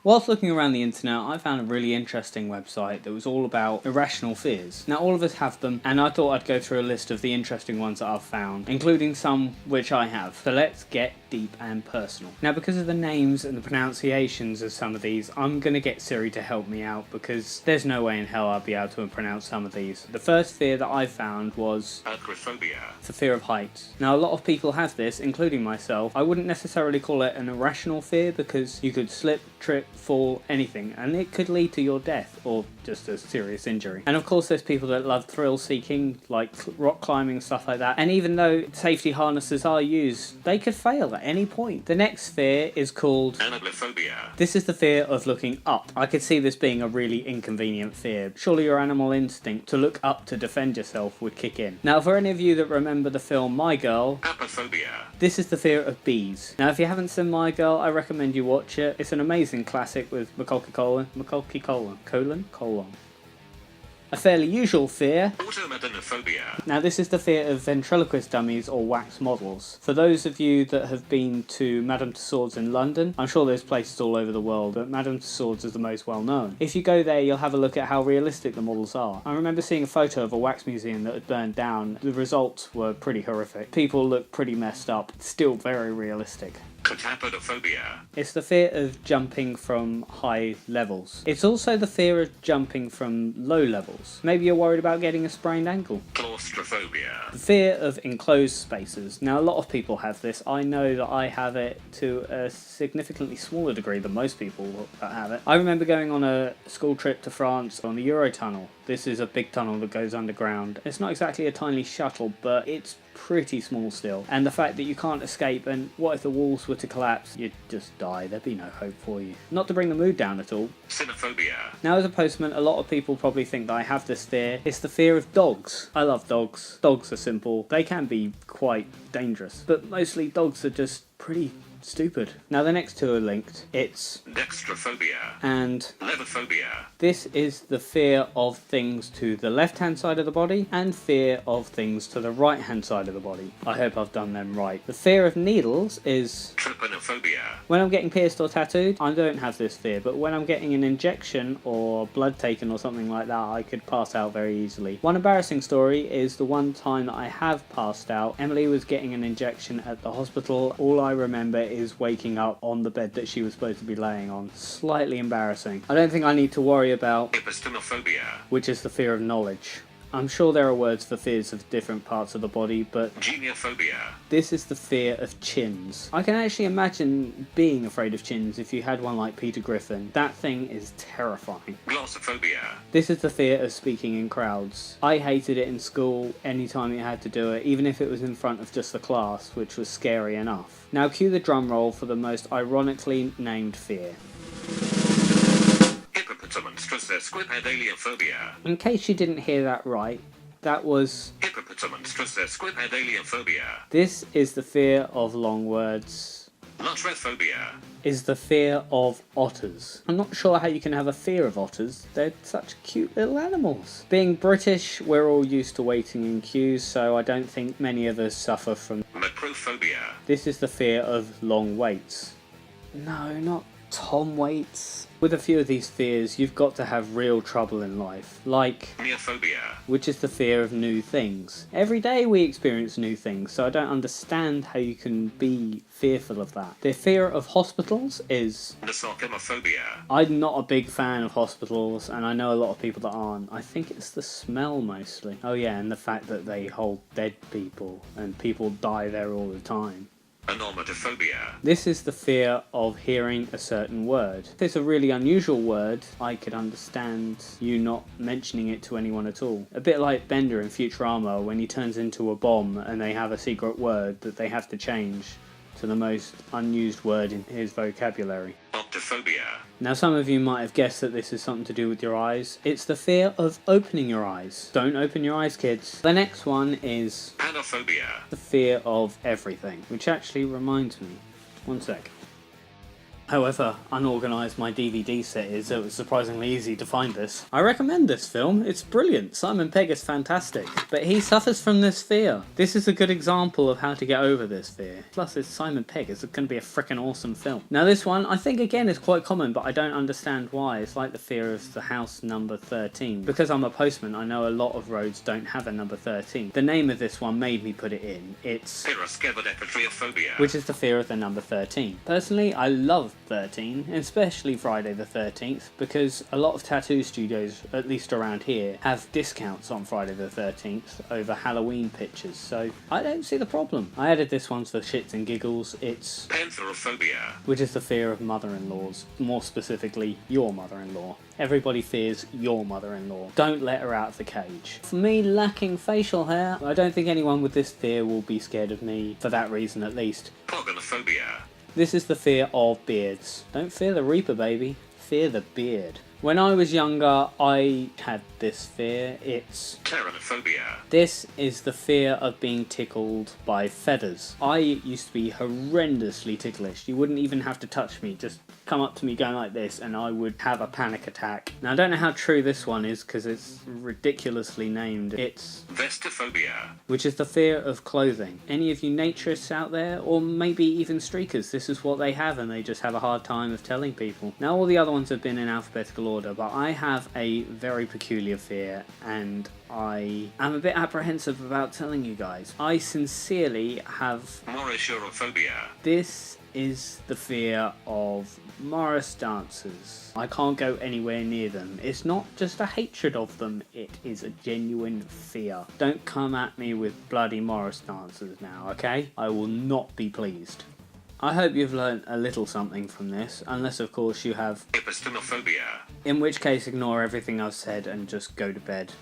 Whilst looking around the internet, I found a really interesting website that was all about irrational fears. Now, all of us have them, and I thought I'd go through a list of the interesting ones that I've found, including some which I have. So let's get deep and personal. Now, because of the names and the pronunciations of some of these, I'm going to get Siri to help me out because there's no way in hell I'll be able to pronounce some of these. The first fear that I found was Macrophobia. the fear of heights. Now, a lot of people have this, including myself. I wouldn't necessarily call it an irrational fear because you could slip, trip, fall, anything, and it could lead to your death or just a serious injury. And of course there's people that love thrill seeking, like rock climbing, stuff like that, and even though safety harnesses are used, they could fail at any point. The next fear is called Anablephobia. This is the fear of looking up. I could see this being a really inconvenient fear. Surely your animal instinct to look up to defend yourself would kick in. Now, for any of you that remember the film My Girl, Apiphobia. this is the fear of bees. Now, if you haven't seen My Girl, I recommend you watch it. It's an amazing classic with Macaulay Culkin. A fairly usual fear. Automatonophobia. Now, this is the fear of ventriloquist dummies or wax models. For those of you that have been to Madame Tussauds in London, I'm sure there's places all over the world, but Madame Tussauds is the most well known. If you go there, you'll have a look at how realistic the models are. I remember seeing a photo of a wax museum that had burned down. The results were pretty horrific. People look pretty messed up, still very realistic. Catapedaphobia. It's the fear of jumping from high levels. It's also the fear of jumping from low levels. Maybe you're worried about getting a sprained ankle. Claustrophobia. The fear of enclosed spaces. Now, a lot of people have this. I know that I have it to a significantly smaller degree than most people that have it. I remember going on a school trip to France on the Eurotunnel. This is a big tunnel that goes underground. It's not exactly a tiny shuttle, but it's pretty small still. And the fact that you can't escape, and what if the walls were to collapse? You'd just die. There'd be no hope for you. Not to bring the mood down at all. Cynophobia. Now, as a postman, a lot of people probably think that I have this fear. It's the fear of dogs. I love dogs. Dogs are simple. They can be quite dangerous, but mostly dogs are just pretty stupid. Now, the next two are linked. It's Dextrophobia. and Levophobia. this is the fear of things to the left-hand side of the body and fear of things to the right-hand side of the body. I hope I've done them right. The fear of needles is Trypanophobia. when I'm getting pierced or tattooed. I don't have this fear, but when I'm getting an injection or blood taken or something like that, I could pass out very easily. One embarrassing story is the one time that I have passed out. Emily was getting an injection at the hospital. All I remember is waking up on the bed that she was supposed to be laying on. Slightly embarrassing. I don't think I need to worry about, Epistemophobia. which is the fear of knowledge. I'm sure there are words for fears of different parts of the body, but Geniophobia. this is the fear of chins. I can actually imagine being afraid of chins if you had one like Peter Griffin. That thing is terrifying. Glossophobia. This is the fear of speaking in crowds. I hated it in school anytime you had to do it, even if it was in front of just the class, which was scary enough. Now cue the drum roll for the most ironically named fear. Hippopotamonstrosesquipedaliophobia. In case you didn't hear that right, that was... Hippopotamonstrosesquipedaliophobia. This is the fear of long words. Lutraphobia. Is the fear of otters. I'm not sure how you can have a fear of otters. They're such cute little animals. Being British, we're all used to waiting in queues, so I don't think many of us suffer from... Macrophobia. This is the fear of long waits. No, not Tom waits. With a few of these fears, you've got to have real trouble in life, like Neophobia. which is the fear of new things. Every day we experience new things, so I don't understand how you can be fearful of that. The fear of hospitals is... Nosocomephobia. I'm not a big fan of hospitals, and I know a lot of people that aren't. I think it's the smell mostly. Oh yeah, and the fact that they hold dead people, and people die there all the time. Onomatophobia. This is the fear of hearing a certain word. If it's a really unusual word, I could understand you not mentioning it to anyone at all. A bit like Bender in Futurama when he turns into a bomb and they have a secret word that they have to change to the most unused word in his vocabulary. Optophobia. Now, some of you might have guessed that this is something to do with your eyes. It's the fear of opening your eyes. Don't open your eyes, kids. The next one is Panophobia. the fear of everything, which actually reminds me. One sec. However unorganised my DVD set is, it was surprisingly easy to find this. I recommend this film, it's brilliant. Simon Pegg is fantastic. But he suffers from this fear. This is a good example of how to get over this fear. Plus it's Simon Pegg, it's going to be a frickin' awesome film. Now this one, I think again is quite common, but I don't understand why. It's like the fear of the house number 13. Because I'm a postman, I know a lot of roads don't have a number 13. The name of this one made me put it in. It's Catapedaphobia, which is the fear of the number 13. Personally, I love 13, especially Friday the 13th, because a lot of tattoo studios, at least around here, have discounts on Friday the 13th over Halloween pictures, so I don't see the problem. I added this one for shits and giggles. It's Pentheraphobia, which is the fear of mother-in-laws, more specifically your mother-in-law. Everybody fears your mother-in-law. Don't let her out of the cage. For me, lacking facial hair, I don't think anyone with this fear will be scared of me, for that reason at least. Pogonophobia, This is the fear of beards. Don't fear the Reaper, baby. Fear the beard. When I was younger, I had this fear. It's Pteronophobia, This is the fear of being tickled by feathers. I used to be horrendously ticklish. You wouldn't even have to touch me, just come up to me going like this and I would have a panic attack. Now I don't know how true this one is because it's ridiculously named. It's Vestiphobia, which is the fear of clothing. Any of you naturists out there, or maybe even streakers, this is what they have and they just have a hard time of telling people. Now all the other ones have been in alphabetical order, but I have a very peculiar fear and I am a bit apprehensive about telling you guys. I sincerely have... Morrischorophobia, This is the fear of Morris dancers. I can't go anywhere near them. It's not just a hatred of them, it is a genuine fear. Don't come at me with bloody Morris dancers now, okay? I will not be pleased. I hope you've learnt a little something from this, unless of course you have, Epistemophobia, in which case ignore everything I've said and just go to bed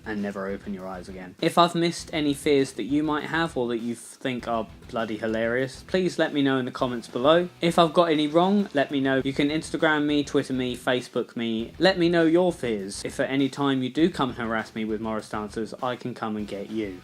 and never open your eyes again. If I've missed any fears that you might have or that you think are bloody hilarious, please let me know in the comments below. If I've got any wrong, let me know. You can Instagram me, Twitter me, Facebook me. Let me know your fears. If at any time you do come and harass me with Morris dancers, I can come and get you.